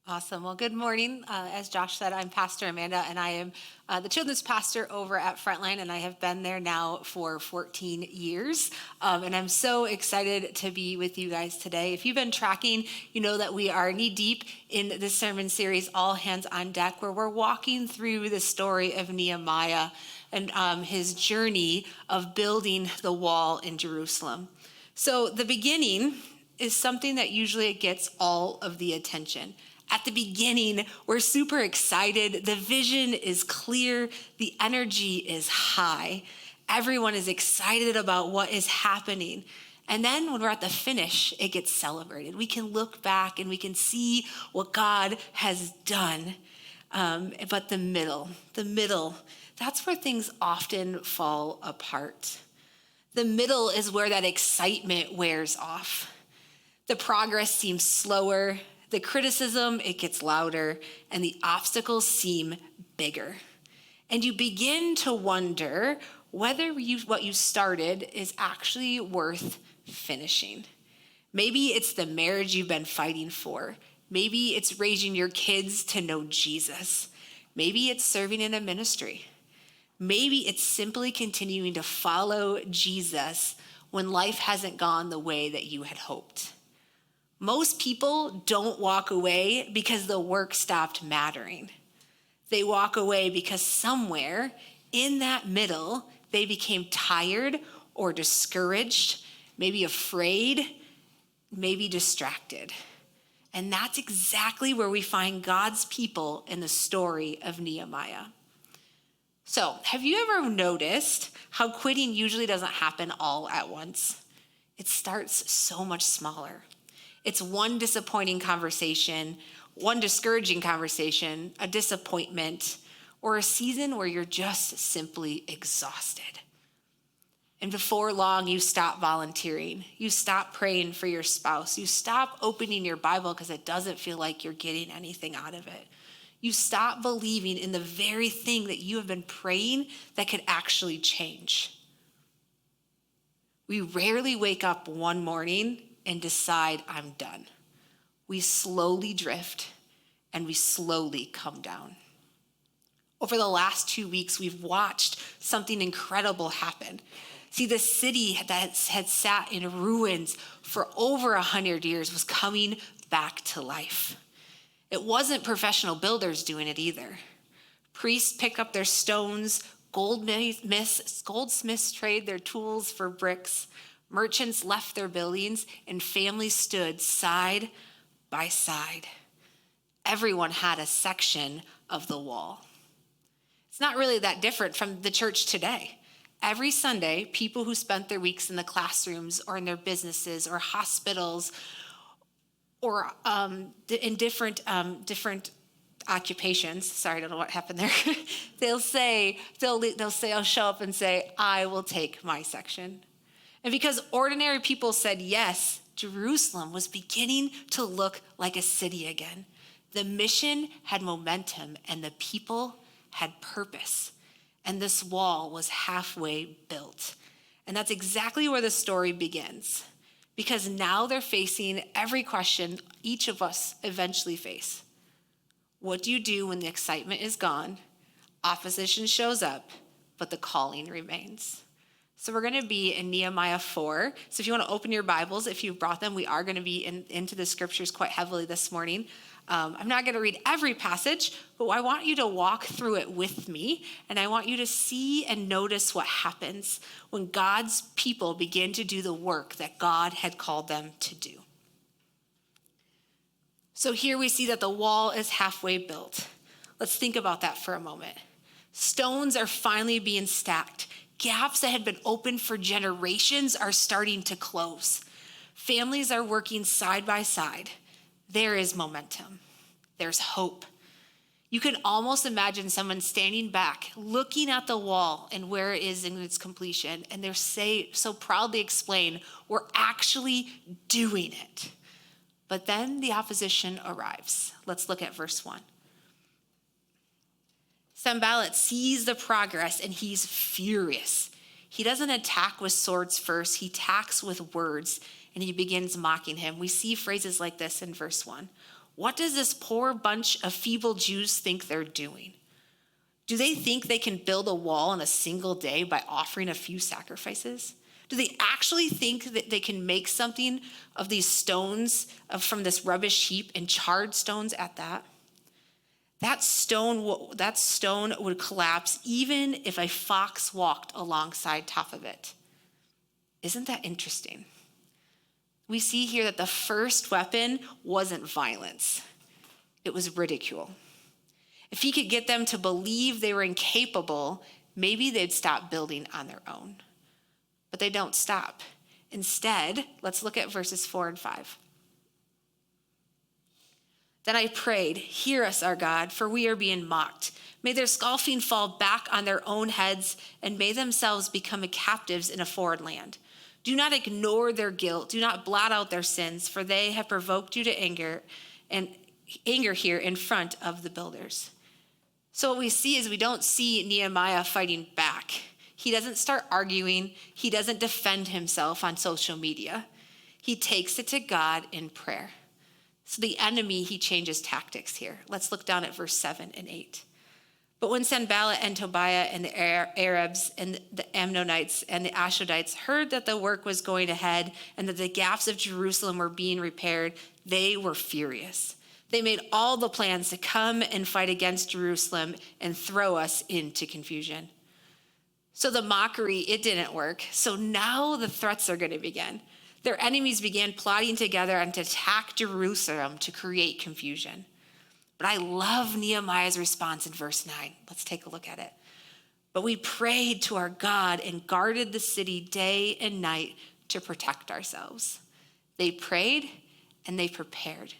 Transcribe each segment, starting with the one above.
Awesome. Well, good morning. As Josh said, I'm Pastor Amanda, and I am the children's pastor over at Frontline, and I have been there now for 14 years. And I'm so excited to be with you guys today. If you've been tracking, you know that we are knee deep in this sermon series, All Hands on Deck, where we're walking through the story of Nehemiah and his journey of building the wall in Jerusalem. So the beginning is something that usually gets all of the attention. At the beginning, we're super excited. The vision is clear. The energy is high. Everyone is excited about what is happening. And then when we're at the finish, it gets celebrated. We can look back and we can see what God has done. But the middle, that's where things often fall apart. The middle is where that excitement wears off. The progress seems slower. The criticism, it gets louder, and the obstacles seem bigger. And you begin to wonder whether what you started is actually worth finishing. Maybe it's the marriage you've been fighting for. Maybe it's raising your kids to know Jesus. Maybe it's serving in a ministry. Maybe it's simply continuing to follow Jesus when life hasn't gone the way that you had hoped. Most people don't walk away because the work stopped mattering. They walk away because somewhere in that middle, they became tired or discouraged, maybe afraid, maybe distracted. And that's exactly where we find God's people in the story of Nehemiah. So, have you ever noticed how quitting usually doesn't happen all at once? It starts so much smaller. It's one disappointing conversation, one discouraging conversation, a disappointment, or a season where you're just simply exhausted. And before long, you stop volunteering. You stop praying for your spouse. You stop opening your Bible because it doesn't feel like you're getting anything out of it. You stop believing in the very thing that you have been praying that could actually change. We rarely wake up one morning and decide, I'm done. We slowly drift and we slowly come down. Over the last 2 weeks, we've watched something incredible happen. See, the city that had sat in ruins for over 100 years was coming back to life. It wasn't professional builders doing it either. Priests pick up their stones, goldsmiths trade their tools for bricks, merchants left their buildings, and families stood side by side. Everyone had a section of the wall. It's not really that different from the church today. Every Sunday, people who spent their weeks in the classrooms or in their businesses or hospitals or in different occupations, sorry, I don't know what happened there, they'll show up and say, I will take my section. And because ordinary people said yes, Jerusalem was beginning to look like a city again. The mission had momentum and the people had purpose. And this wall was halfway built. And that's exactly where the story begins. Because now they're facing every question each of us eventually face. What do you do when the excitement is gone, opposition shows up, but the calling remains? So we're going to be in Nehemiah 4. So if you want to open your Bibles, if you've brought them, we are going to be into the scriptures quite heavily this morning. I'm not going to read every passage, but I want you to walk through it with me, and I want you to see and notice what happens when God's people begin to do the work that God had called them to do. So here we see that the wall is halfway built. Let's think about that for a moment. Stones are finally being stacked. Gaps that had been open for generations are starting to close. Families are working side by side. There is momentum. There's hope. You can almost imagine someone standing back, looking at the wall and where it is in its completion, and they're so proudly explain, we're actually doing it. But then the opposition arrives. Let's look at verse 1. Sanballat sees the progress and he's furious. He doesn't attack with swords first. He attacks with words and he begins mocking him. We see phrases like this in verse 1. What does this poor bunch of feeble Jews think they're doing? Do they think they can build a wall in a single day by offering a few sacrifices? Do they actually think that they can make something of these stones from this rubbish heap, and charred stones at that? That stone would collapse even if a fox walked alongside top of it. Isn't that interesting? We see here that the first weapon wasn't violence. It was ridicule. If he could get them to believe they were incapable, maybe they'd stop building on their own. But they don't stop. Instead, let's look at verses 4 and 5. Then I prayed, hear us, our God, for we are being mocked. May their scoffing fall back on their own heads, and may themselves become captives in a foreign land. Do not ignore their guilt. Do not blot out their sins, for they have provoked you to anger here in front of the builders. So what we see is we don't see Nehemiah fighting back. He doesn't start arguing. He doesn't defend himself on social media. He takes it to God in prayer. So the enemy, he changes tactics here. Let's look down at verse 7 and 8. But when Sanballat and Tobiah and the Arabs and the Ammonites and the Ashdodites heard that the work was going ahead and that the gaps of Jerusalem were being repaired, they were furious. They made all the plans to come and fight against Jerusalem and throw us into confusion. So the mockery, it didn't work. So now the threats are going to begin. Their enemies began plotting together and to attack Jerusalem to create confusion. But I love Nehemiah's response in verse 9. Let's take a look at it. But we prayed to our God and guarded the city day and night to protect ourselves. They prayed and they prepared.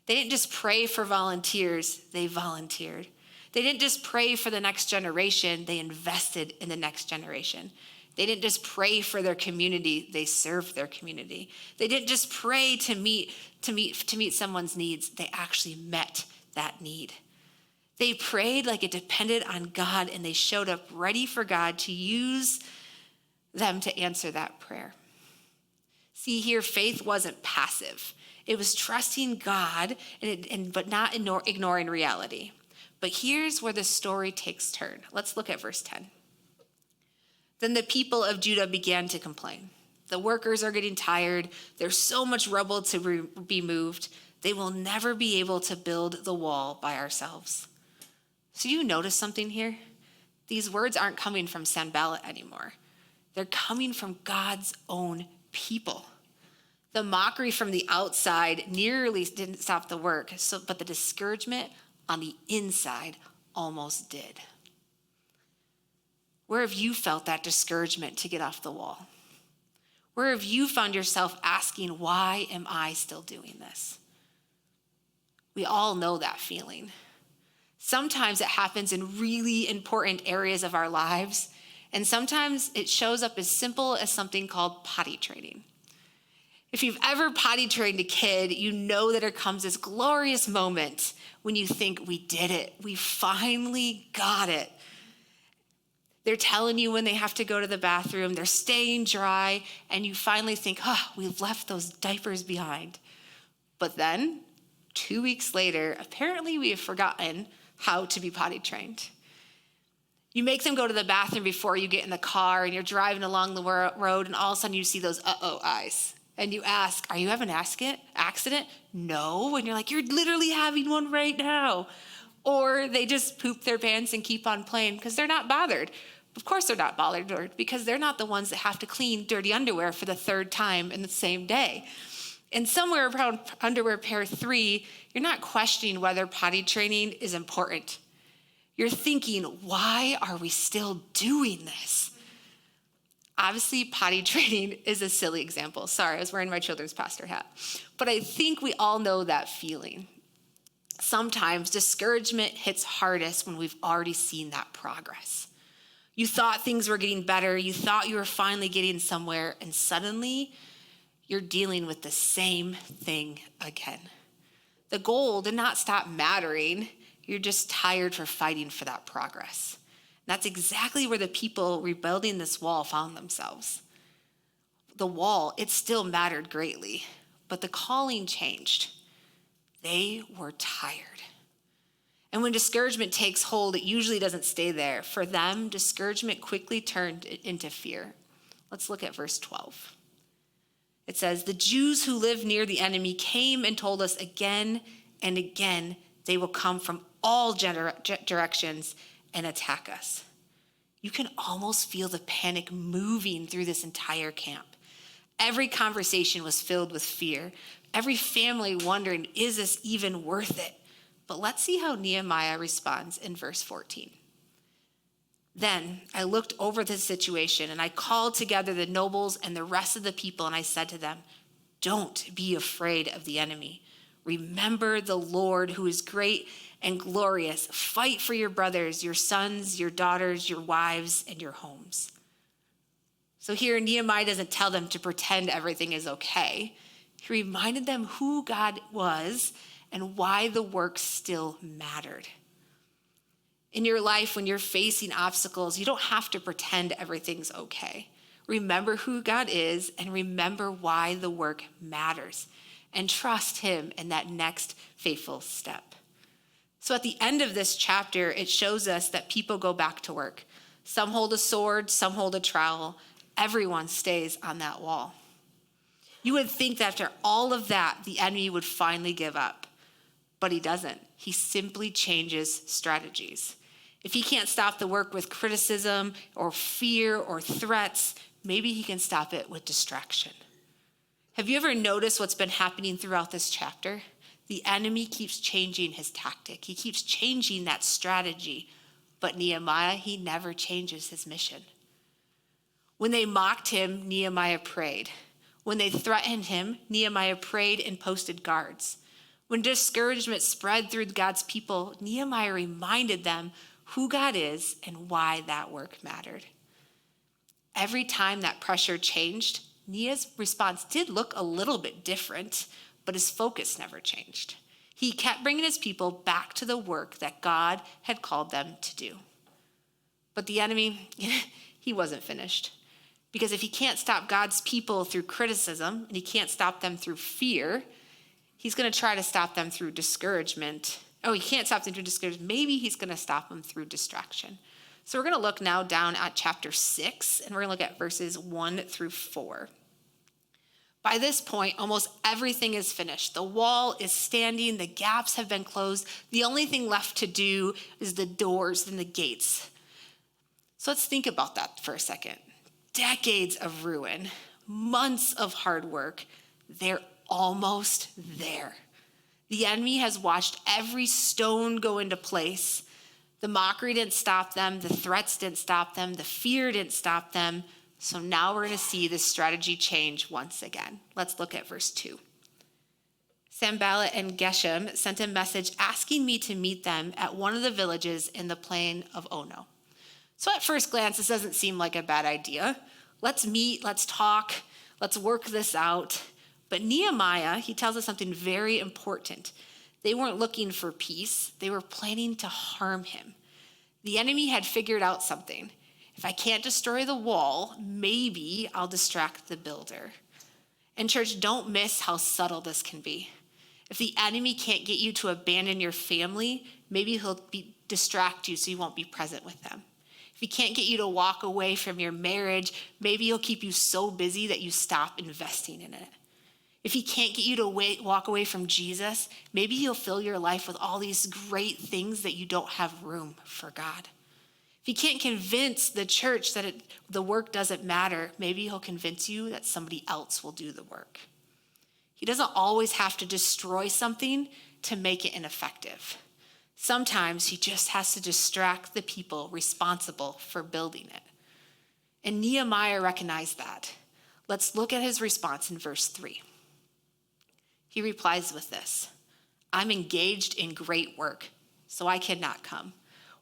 They didn't just pray for volunteers, they volunteered. They didn't just pray for the next generation, they invested in the next generation. They didn't just pray for their community, they served their community. They didn't just pray to meet someone's needs, they actually met that need. They prayed like it depended on God, and they showed up ready for God to use them to answer that prayer. See here, faith wasn't passive. It was trusting God, but not ignoring reality. But here's where the story takes turn. Let's look at verse 10. Then the people of Judah began to complain. The workers are getting tired. There's so much rubble to be moved. They will never be able to build the wall by ourselves. So you notice something here? These words aren't coming from Sanballat anymore. They're coming from God's own people. The mockery from the outside nearly didn't stop the work, but the discouragement on the inside almost did. Where have you felt that discouragement to get off the wall? Where have you found yourself asking, why am I still doing this? We all know that feeling. Sometimes it happens in really important areas of our lives, and sometimes it shows up as simple as something called potty training. If you've ever potty trained a kid, you know that there comes this glorious moment when you think, we did it. We finally got it. They're telling you when they have to go to the bathroom, they're staying dry, and you finally think, we've left those diapers behind. But then, 2 weeks later, apparently we have forgotten how to be potty trained. You make them go to the bathroom before you get in the car, and you're driving along the road, and all of a sudden you see those uh-oh eyes. And you ask, are you having an accident? No. And you're like, you're literally having one right now. Or they just poop their pants and keep on playing because they're not bothered. Of course they're not bothered because they're not the ones that have to clean dirty underwear for the third time in the same day. And somewhere around underwear pair 3, you're not questioning whether potty training is important. You're thinking, why are we still doing this? Obviously, potty training is a silly example. Sorry, I was wearing my children's pastor hat. But I think we all know that feeling. Sometimes discouragement hits hardest when we've already seen that progress. You thought things were getting better. You thought you were finally getting somewhere, and suddenly you're dealing with the same thing again. The goal did not stop mattering. You're just tired for fighting for that progress. And that's exactly where the people rebuilding this wall found themselves. The wall, it still mattered greatly, but the calling changed. They were tired. And when discouragement takes hold, it usually doesn't stay there. For them, discouragement quickly turned into fear. Let's look at verse 12. It says, "The Jews who lived near the enemy came and told us again and again they will come from all directions and attack us." You can almost feel the panic moving through this entire camp. Every conversation was filled with fear. Every family wondering, is this even worth it? But let's see how Nehemiah responds in verse 14. "Then I looked over the situation and I called together the nobles and the rest of the people and I said to them, 'Don't be afraid of the enemy. Remember the Lord who is great and glorious. Fight for your brothers, your sons, your daughters, your wives, and your homes.'" So here Nehemiah doesn't tell them to pretend everything is okay. He reminded them who God was and why the work still mattered. In your life, when you're facing obstacles, you don't have to pretend everything's okay. Remember who God is and remember why the work matters, and trust him in that next faithful step. So at the end of this chapter, it shows us that people go back to work. Some hold a sword, some hold a trowel. Everyone stays on that wall. You would think that after all of that, the enemy would finally give up. But he doesn't. He simply changes strategies. If he can't stop the work with criticism or fear or threats, maybe he can stop it with distraction. Have you ever noticed what's been happening throughout this chapter? The enemy keeps changing his tactic. He keeps changing that strategy. But Nehemiah, he never changes his mission. When they mocked him, Nehemiah prayed. When they threatened him, Nehemiah prayed and posted guards. When discouragement spread through God's people, Nehemiah reminded them who God is and why that work mattered. Every time that pressure changed, Nehemiah's response did look a little bit different, but his focus never changed. He kept bringing his people back to the work that God had called them to do. But the enemy, he wasn't finished. Because if he can't stop God's people through criticism, and he can't stop them through fear, he's going to try to stop them through discouragement. Oh, he can't stop them through discouragement. Maybe he's going to stop them through distraction. So we're going to look now down at chapter 6, and we're going to look at verses 1 through 4. By this point, almost everything is finished. The wall is standing. The gaps have been closed. The only thing left to do is the doors and the gates. So let's think about that for a second. Decades of ruin, months of hard work, they're almost there. The enemy has watched every stone go into place. The mockery didn't stop them. The threats didn't stop them. The fear didn't stop them. So now we're going to see this strategy change once again. Let's look at verse 2. Sanballat and Geshem sent a message asking me to meet them at one of the villages in the plain of Ono. So at first glance, this doesn't seem like a bad idea. Let's meet, let's talk, let's work this out. But Nehemiah, he tells us something very important. They weren't looking for peace. They were planning to harm him. The enemy had figured out something. If I can't destroy the wall, maybe I'll distract the builder. And church, don't miss how subtle this can be. If the enemy can't get you to abandon your family, maybe he'll distract you so you won't be present with them. If he can't get you to walk away from your marriage, maybe he'll keep you so busy that you stop investing in it. If he can't get you to walk away from Jesus, maybe he'll fill your life with all these great things that you don't have room for God. If he can't convince the church that the work doesn't matter, maybe he'll convince you that somebody else will do the work. He doesn't always have to destroy something to make it ineffective. Sometimes he just has to distract the people responsible for building it. And Nehemiah recognized that. Let's look at his response in verse 3. He replies with this: "I'm engaged in great work, so I cannot come.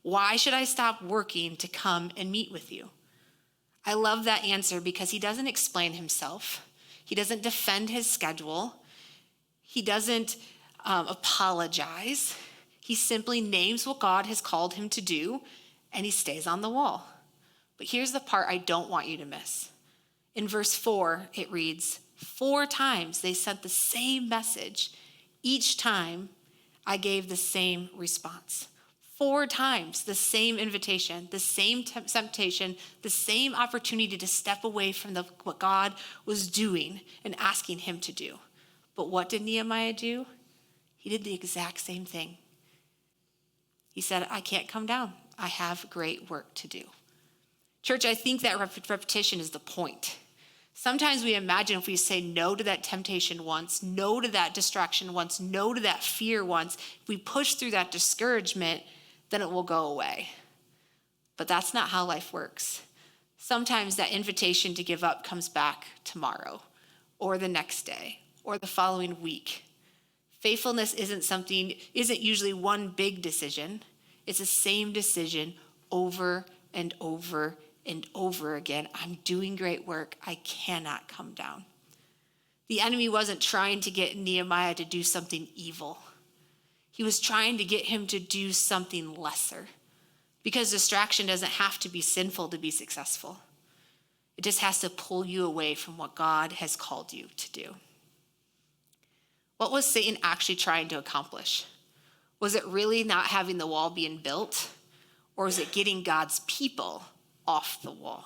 Why should I stop working to come and meet with you?" I love that answer because he doesn't explain himself. He doesn't defend his schedule. He doesn't apologize. He simply names what God has called him to do, and he stays on the wall. But here's the part I don't want you to miss. In verse 4, it reads, 4 times they sent the same message. Each time I gave the same response. 4 times the same invitation, the same temptation, the same opportunity to step away from what God was doing and asking him to do. But what did Nehemiah do? He did the exact same thing. He said, I can't come down. I have great work to do. Church, I think that repetition is the point. Sometimes we imagine if we say no to that temptation once, no to that distraction once, no to that fear once, if we push through that discouragement, then it will go away. But that's not how life works. Sometimes that invitation to give up comes back tomorrow, or the next day, or the following week. Faithfulness isn't usually one big decision. It's the same decision over and over and over again. I'm doing great work. I cannot come down. The enemy wasn't trying to get Nehemiah to do something evil. He was trying to get him to do something lesser, because distraction doesn't have to be sinful to be successful. It just has to pull you away from what God has called you to do. What was Satan actually trying to accomplish? Was it really not having the wall being built, or was it getting God's people off the wall?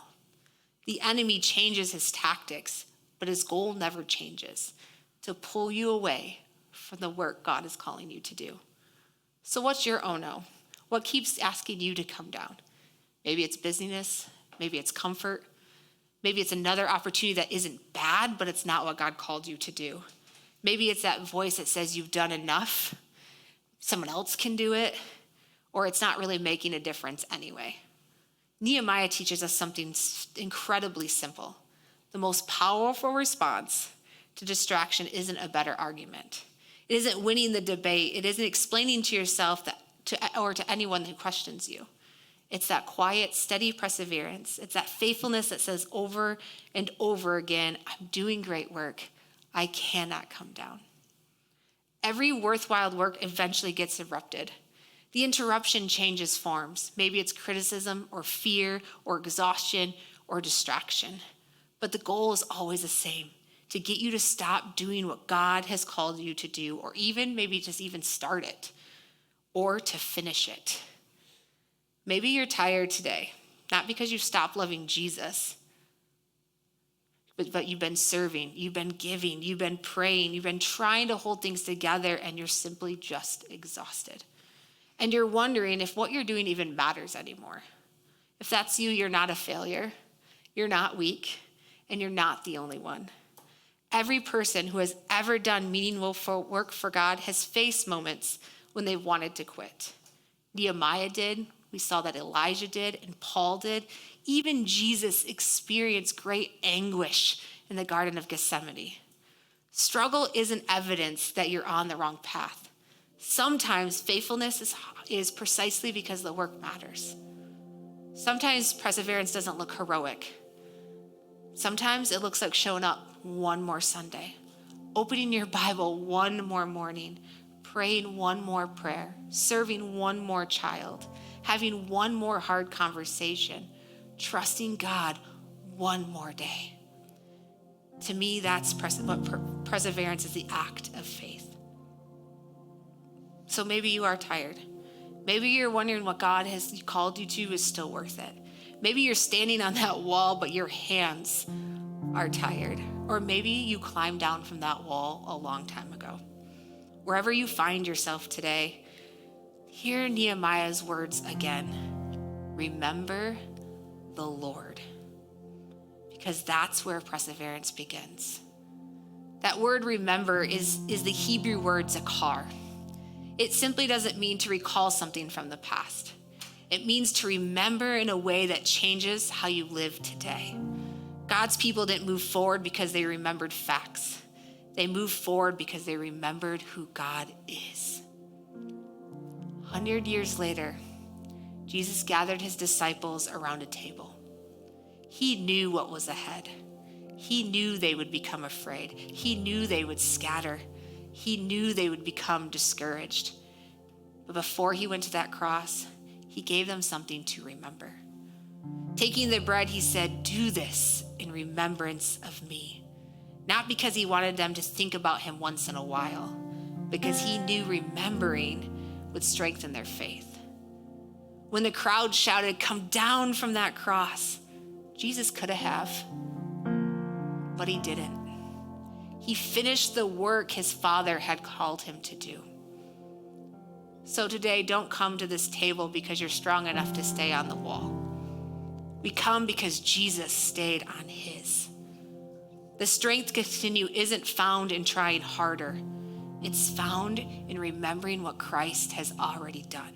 The enemy changes his tactics, but his goal never changes: to pull you away from the work God is calling you to do. So what's your oh no? What keeps asking you to come down? Maybe it's busyness, maybe it's comfort, maybe it's another opportunity that isn't bad, but it's not what God called you to do. Maybe it's that voice that says you've done enough, someone else can do it, or it's not really making a difference anyway. Nehemiah teaches us something incredibly simple. The most powerful response to distraction isn't a better argument. It isn't winning the debate. It isn't explaining to yourself or to anyone who questions you. It's that quiet, steady perseverance. It's that faithfulness that says over and over again, I'm doing great work. I cannot come down. Every worthwhile work eventually gets interrupted. The interruption changes forms. Maybe it's criticism or fear or exhaustion or distraction. But the goal is always the same: to get you to stop doing what God has called you to do, or maybe just start it, or to finish it. Maybe you're tired today, not because you stopped loving Jesus, but you've been serving, you've been giving, you've been praying, you've been trying to hold things together, and you're simply just exhausted. And you're wondering if what you're doing even matters anymore. If that's you, you're not a failure, you're not weak, and you're not the only one. Every person who has ever done meaningful work for God has faced moments when they wanted to quit. Nehemiah did. We saw that Elijah did, and Paul did. Even Jesus experienced great anguish in the Garden of Gethsemane. Struggle isn't evidence that you're on the wrong path. Sometimes faithfulness is precisely because the work matters. Sometimes perseverance doesn't look heroic. Sometimes it looks like showing up one more Sunday, opening your Bible one more morning, praying one more prayer, serving one more child, having one more hard conversation, trusting God one more day. To me, that's what perseverance is, the act of faith. So maybe you are tired. Maybe you're wondering what God has called you to is still worth it. Maybe you're standing on that wall, but your hands are tired. Or maybe you climbed down from that wall a long time ago. Wherever you find yourself today, hear Nehemiah's words again. Remember the Lord. Because that's where perseverance begins. That word remember is the Hebrew word zakar. It simply doesn't mean to recall something from the past. It means to remember in a way that changes how you live today. God's people didn't move forward because they remembered facts. They moved forward because they remembered who God is. 100 years later, Jesus gathered his disciples around a table. He knew what was ahead. He knew they would become afraid. He knew they would scatter. He knew they would become discouraged. But before he went to that cross, he gave them something to remember. Taking the bread, he said, "Do this in remembrance of me." Not because he wanted them to think about him once in a while, because he knew remembering would strengthen their faith. When the crowd shouted, "Come down from that cross," Jesus could have, but he didn't. He finished the work his Father had called him to do. So today, don't come to this table because you're strong enough to stay on the wall. We come because Jesus stayed on his. The strength to continue isn't found in trying harder. It's found in remembering what Christ has already done.